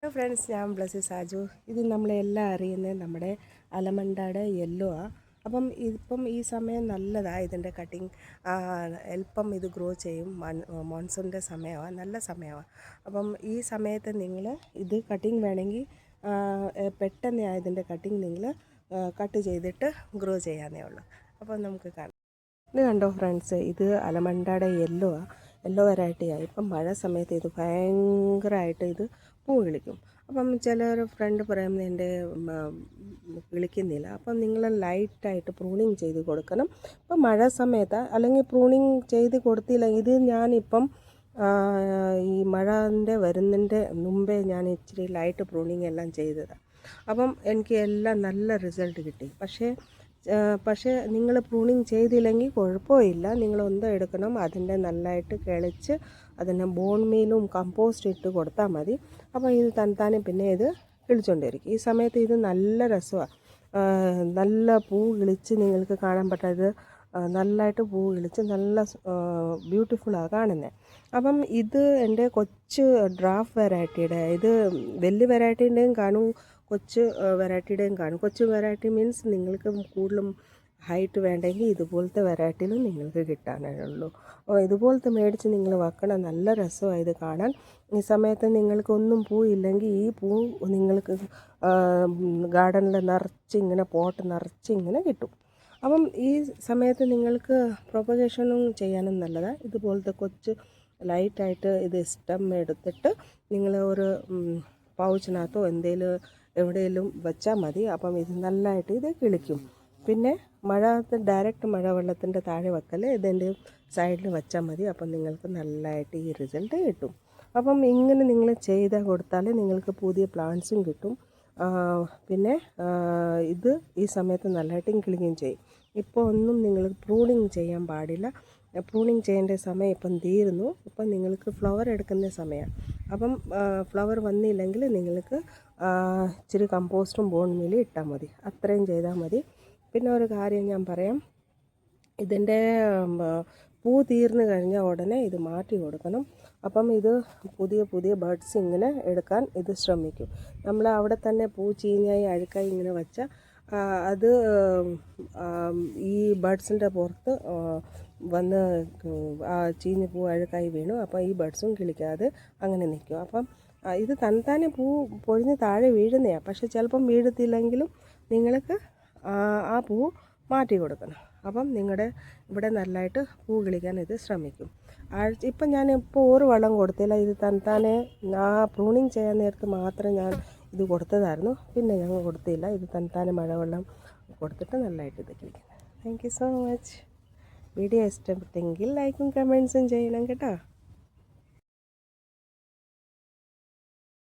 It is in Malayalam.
ഹലോ ഫ്രണ്ട്സ്, ഞാൻ ബ്ലസ്സി സാജു. ഇത് നമ്മളെല്ലാം അറിയുന്നത് നമ്മുടെ അലമണ്ടയുടെ യെല്ലോ ആ. അപ്പം ഇതിപ്പം ഈ സമയം നല്ലതാണ് ഇതിൻ്റെ കട്ടിങ്. എളുപ്പം ഇത് ഗ്രോ ചെയ്യും. മോൺസൂണിൻ്റെ സമയമാണ്, നല്ല സമയമാണ്. അപ്പം ഈ സമയത്ത് നിങ്ങൾ ഇത് കട്ടിങ് വേണമെങ്കിൽ പെട്ടെന്ന് ഇതിൻ്റെ കട്ടിങ് നിങ്ങൾ കട്ട് ചെയ്തിട്ട് ഗ്രോ ചെയ്യാനേ ഉള്ളൂ. അപ്പം നമുക്ക് കാണാം. ഇത് കണ്ടോ ഫ്രണ്ട്സ്, ഇത് അലമണ്ടയുടെ യെല്ലോ ആ. യെല്ലോ വെറൈറ്റിയാണ്. ഇപ്പം മഴ സമയത്ത് ഇത് ഭയങ്കരമായിട്ട് ഇത് പൂ കിളിക്കും. അപ്പം ചിലർ ഫ്രണ്ട് പറയുന്നത് എൻ്റെ കിളിക്കുന്നില്ല. അപ്പം നിങ്ങൾ ലൈറ്റായിട്ട് പ്രൂണിങ് ചെയ്ത് കൊടുക്കണം. ഇപ്പം മഴ സമയത്ത് അല്ലെങ്കിൽ പ്രൂണിങ് ചെയ്ത് കൊടുത്തില്ല. ഇത് ഞാനിപ്പം ഈ മഴൻ്റെ വരുന്നതിൻ്റെ മുമ്പേ ഞാൻ ഇച്ചിരി ലൈറ്റ് പ്രൂണിങ് എല്ലാം ചെയ്തതാണ്. അപ്പം എനിക്ക് എല്ലാം നല്ല റിസൾട്ട് കിട്ടി. പക്ഷേ നിങ്ങൾ പ്രൂണിങ് ചെയ്തില്ലെങ്കിൽ കുഴപ്പമില്ല. നിങ്ങൾ ഒന്നും എടുക്കണം, അതിൻ്റെ നല്ലതായിട്ട് കിളച്ച് അതിന് ബോൺ മീലും കമ്പോസ്റ്റ് ഇട്ട് കൊടുത്താൽ മതി. അപ്പോൾ ഇത് തന്നെത്താനെ പിന്നെ ഇത് കിളിച്ചുകൊണ്ടിരിക്കും. ഈ സമയത്ത് ഇത് നല്ല രസമാണ്. നല്ല പൂ കിളിച്ച് നിങ്ങൾക്ക് കാണാൻ പറ്റാത് നല്ലതായിട്ട് പൂ കിളിച്ച് നല്ല ബ്യൂട്ടിഫുള്ളാണ് കാണുന്നത്. അപ്പം ഇത് എൻ്റെ കൊച്ചു ഡ്രാഫ് വെറൈറ്റിയുടെ, ഇത് വലിയ വെറൈറ്റീൻ്റെയും കാണും, കൊച്ചു വെറൈറ്റിയുടെയും കാണും. കൊച്ചു വെറൈറ്റി മീൻസ് നിങ്ങൾക്ക് കൂടുതലും ഹൈറ്റ് വേണ്ടെങ്കിൽ ഇതുപോലത്തെ വെറൈറ്റിയിലും നിങ്ങൾക്ക് കിട്ടാനുള്ളൂ. ഇതുപോലത്തെ മേടിച്ച് നിങ്ങൾ വെക്കണം. നല്ല രസമാണ് ഇത് കാണാൻ. ഈ സമയത്ത് നിങ്ങൾക്കൊന്നും പൂ ഇല്ലെങ്കിൽ ഈ പൂ നിങ്ങൾക്ക് ഗാർഡനിൽ നിറച്ചിങ്ങനെ പോട്ട് നിറച്ചിങ്ങനെ കിട്ടും. അപ്പം ഈ സമയത്ത് നിങ്ങൾക്ക് പ്രൊപ്പഗേഷനും ചെയ്യാനും നല്ലതാണ്. ഇതുപോലത്തെ കൊച്ച് ലൈറ്റായിട്ട് ഇത് സ്റ്റെം എടുത്തിട്ട് നിങ്ങൾ ഒരു പൗച്ചിനകത്തോ എവിടെയെങ്കിലും വെച്ചാൽ മതി. അപ്പം ഇത് നല്ലതായിട്ട് ഇത് കിളിക്കും. പിന്നെ ഡയറക്റ്റ് മഴവെള്ളത്തിൻ്റെ താഴെ വെക്കൽ, ഇതിൻ്റെ സൈഡിൽ വെച്ചാൽ മതി. അപ്പം നിങ്ങൾക്ക് നല്ലതായിട്ട് ഈ റിസൾട്ട് കിട്ടും. അപ്പം ഇങ്ങനെ നിങ്ങൾ ചെയ്ത് കൊടുത്താൽ നിങ്ങൾക്ക് പുതിയ പ്ലാന്റ്സും കിട്ടും. പിന്നെ ഇത് ഈ സമയത്ത് നല്ലതായിട്ടും കിളിക്കുകയും ചെയ്യും. ഇപ്പോൾ ഒന്നും നിങ്ങൾ പ്രൂണിങ് ചെയ്യാൻ പാടില്ല. പ്രൂണിങ് ചെയ്യേണ്ട സമയം ഇപ്പം തീരുന്നു. ഇപ്പം നിങ്ങൾക്ക് ഫ്ലവർ എടുക്കുന്ന സമയമാണ്. അപ്പം ഫ്ലവർ വന്നില്ലെങ്കിൽ നിങ്ങൾക്ക് ഇച്ചിരി കമ്പോസ്റ്റും ബോൺ മീലും ഇട്ടാൽ മതി. അത്രയും ചെയ്താൽ മതി. പിന്നെ ഒരു കാര്യം ഞാൻ പറയാം, ഇതിൻ്റെ പൂ തീർന്നു കഴിഞ്ഞാൽ ഉടനെ ഇത് മാറ്റി കൊടുക്കണം. അപ്പം ഇത് പുതിയ ബഡ്സ് ഇങ്ങനെ എടുക്കാൻ ഇത് ശ്രമിക്കും. നമ്മൾ അവിടെ തന്നെ പൂ ചീഞ്ഞായി അഴുക്കായി ഇങ്ങനെ വെച്ചാൽ അത് ഈ ബഡ്സിൻ്റെ പുറത്ത് വന്ന് ചീഞ്ഞ പൂ അഴുക്കായി വീണു. അപ്പോൾ ഈ ബഡ്സും കിളിക്കാതെ അങ്ങനെ നിൽക്കും. അപ്പം ഇത് തന്നെത്താനെ പൂ പൊഴിഞ്ഞ് താഴെ വീഴുന്നതാണ്. പക്ഷെ ചിലപ്പം വീഴത്തില്ലെങ്കിലും നിങ്ങൾക്ക് ആ പൂ മാറ്റി കൊടുക്കണം. അപ്പം നിങ്ങളുടെ ഇവിടെ നല്ലതായിട്ട് പൂ കിളിക്കാൻ ഇത് ശ്രമിക്കും. ഇപ്പം ഞാനിപ്പോൾ ഒരു വളം കൊടുത്തില്ല. ഇത് തന്നെത്താനെ ആ പ്രൂണിങ് ചെയ്യാൻ നേരത്ത് മാത്രം ഞാൻ ഇത് കൊടുത്തതായിരുന്നു. പിന്നെ ഞങ്ങൾ കൊടുത്തില്ല. ഇത് തന്നെത്താനെ മഴവെള്ളം കൊടുത്തിട്ട് നല്ലതായിട്ട് ഇത് കിളിക്കുന്നത്. Thank you so much. Video ഇഷ്ടപ്പെട്ടെങ്കിൽ ലൈക്കും കമൻസും ചെയ്യണം കേട്ടോ.